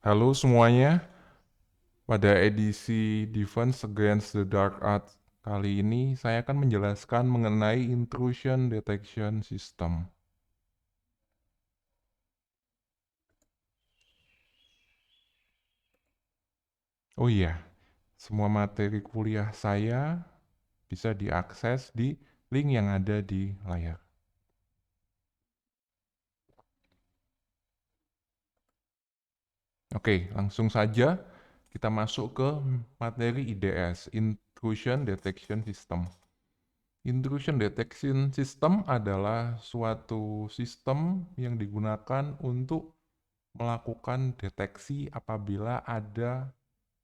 Halo semuanya, pada edisi Defense Against the Dark Arts kali ini saya akan menjelaskan mengenai Intrusion Detection System. Oh iya, semua materi kuliah saya bisa diakses di link yang ada di layar. Oke, langsung saja kita masuk ke materi IDS, Intrusion Detection System. Intrusion Detection System adalah suatu sistem yang digunakan untuk melakukan deteksi apabila ada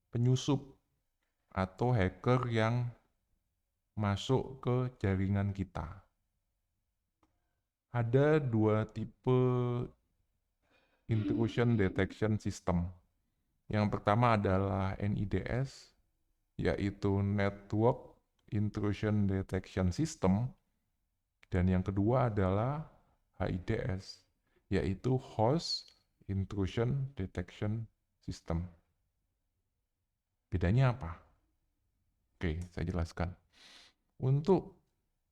penyusup atau hacker yang masuk ke jaringan kita. Ada dua tipe intrusion detection system. Yang pertama adalah NIDS, yaitu Network Intrusion Detection System, dan yang kedua adalah HIDS, yaitu Host Intrusion Detection System. Bedanya apa? Oke, saya jelaskan. Untuk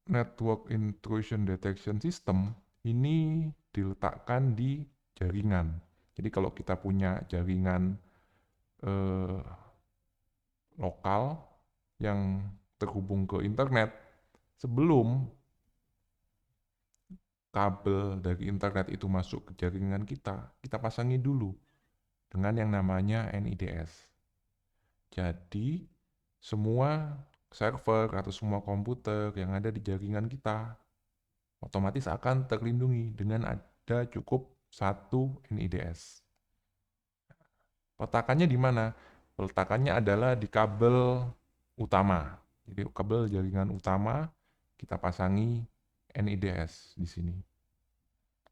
Network Intrusion Detection System ini diletakkan di jaringan. Jadi kalau kita punya jaringan eh, lokal yang terhubung ke internet, sebelum kabel dari internet itu masuk ke jaringan kita pasangi dulu dengan yang namanya NIDS. Jadi semua server atau semua komputer yang ada di jaringan kita otomatis akan terlindungi dengan ada cukup satu NIDS. Peletakannya di mana? Peletakannya adalah di kabel utama. Jadi kabel jaringan utama kita pasangi NIDS di sini.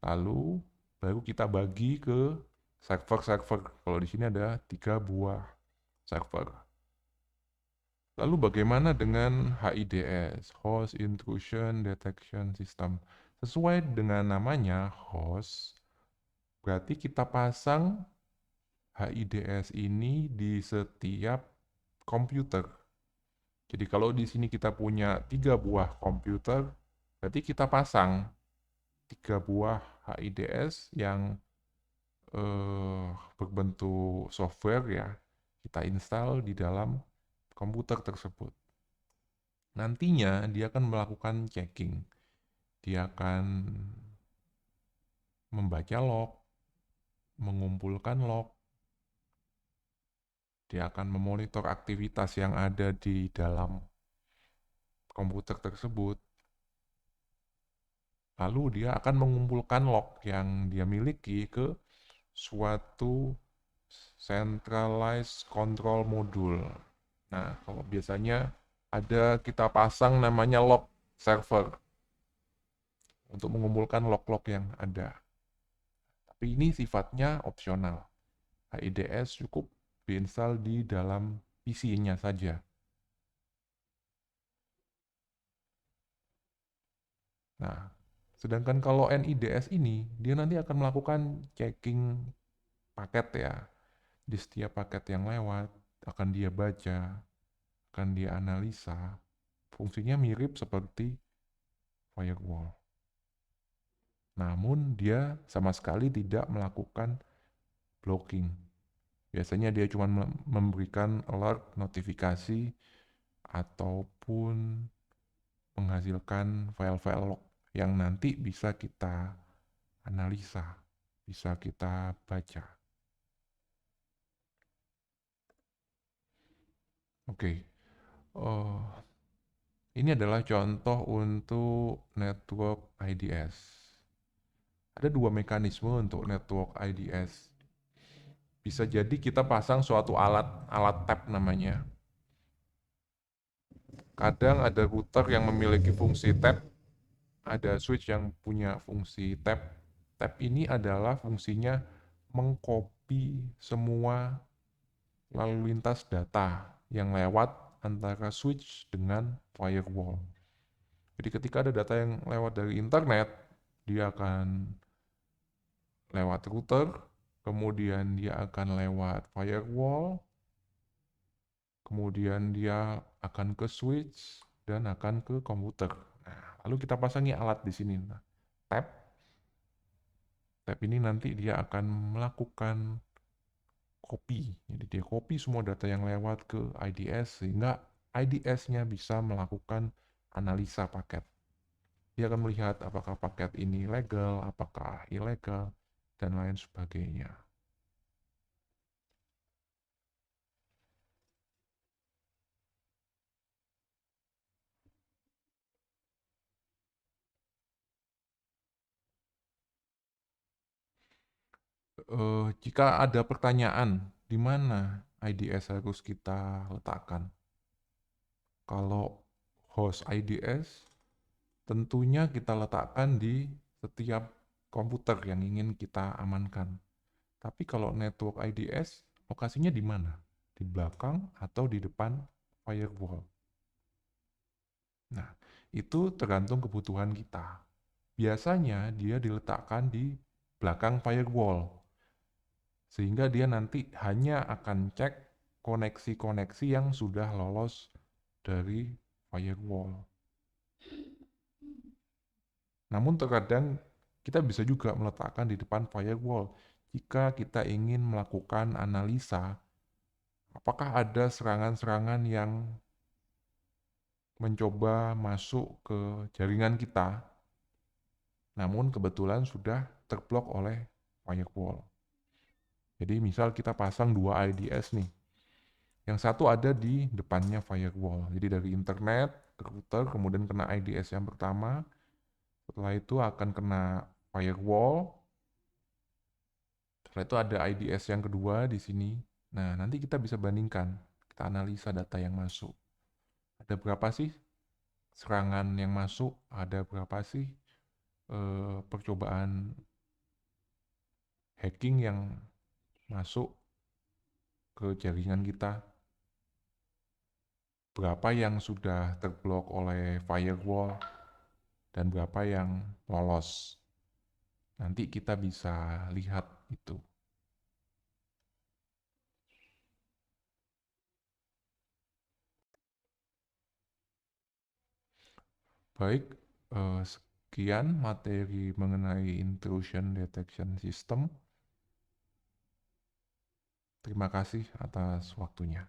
Lalu baru kita bagi ke server-server. Kalau di sini ada 3 buah server. Lalu bagaimana dengan HIDS, Host Intrusion Detection System? Sesuai dengan namanya, host, berarti kita pasang HIDS ini di setiap komputer. Jadi kalau di sini kita punya 3 buah komputer, berarti kita pasang 3 buah HIDS yang berbentuk software ya, kita install di dalam komputer tersebut. Nantinya dia akan melakukan checking. Dia akan membaca log, mengumpulkan log, dia akan memonitor aktivitas yang ada di dalam komputer tersebut. Lalu dia akan mengumpulkan log yang dia miliki ke suatu centralized control module. Nah, kalau biasanya ada kita pasang namanya log server untuk mengumpulkan log-log yang ada. Tapi ini sifatnya opsional. HIDS cukup diinstal di dalam PC-nya saja. Nah, sedangkan kalau NIDS ini, dia nanti akan melakukan checking paket ya. Di setiap paket yang lewat, akan dia baca, akan dia analisa. Fungsinya mirip seperti firewall. Namun dia sama sekali tidak melakukan blocking. Biasanya dia cuma memberikan alert, notifikasi, ataupun menghasilkan file-file log yang nanti bisa kita analisa, bisa kita baca. Oke, oh, ini adalah contoh untuk network IDS. Ada dua mekanisme untuk network IDS. Bisa jadi kita pasang suatu alat tap namanya. Kadang ada router yang memiliki fungsi tap, ada switch yang punya fungsi tap. Tap ini adalah fungsinya mengcopy semua lalu lintas data yang lewat antara switch dengan firewall. Jadi ketika ada data yang lewat dari internet, dia akan lewat router, kemudian dia akan lewat firewall, kemudian dia akan ke switch, dan akan ke komputer. Nah, lalu kita pasangi alat di sini. Nah, tab, tab ini nanti dia akan melakukan copy. Jadi dia copy semua data yang lewat ke IDS sehingga IDS-nya bisa melakukan analisa paket. Dia akan melihat apakah paket ini legal, apakah ilegal, dan lain sebagainya. Jika ada pertanyaan, di mana IDS harus kita letakkan? Kalau host IDS, tentunya kita letakkan di setiap komputer yang ingin kita amankan. Tapi kalau network IDS, lokasinya di mana? Di belakang atau di depan firewall? Nah, itu tergantung kebutuhan kita. Biasanya dia diletakkan di belakang firewall, sehingga dia nanti hanya akan cek koneksi-koneksi yang sudah lolos dari firewall. Namun terkadang kita bisa juga meletakkan di depan firewall jika kita ingin melakukan analisa apakah ada serangan-serangan yang mencoba masuk ke jaringan kita, namun kebetulan sudah terblok oleh firewall. Jadi misal kita pasang 2 IDS nih, yang satu ada di depannya firewall. Jadi dari internet ke router, kemudian kena IDS yang pertama, setelah itu akan kena firewall, setelah itu ada IDS yang kedua di sini. Nah, nanti kita bisa bandingkan, kita analisa data yang masuk. Ada berapa sih serangan yang masuk, ada berapa sih percobaan hacking yang masuk ke jaringan kita, berapa yang sudah terblok oleh firewall, dan berapa yang lolos. Nanti kita bisa lihat itu. Baik, sekian materi mengenai intrusion detection system. Terima kasih atas waktunya.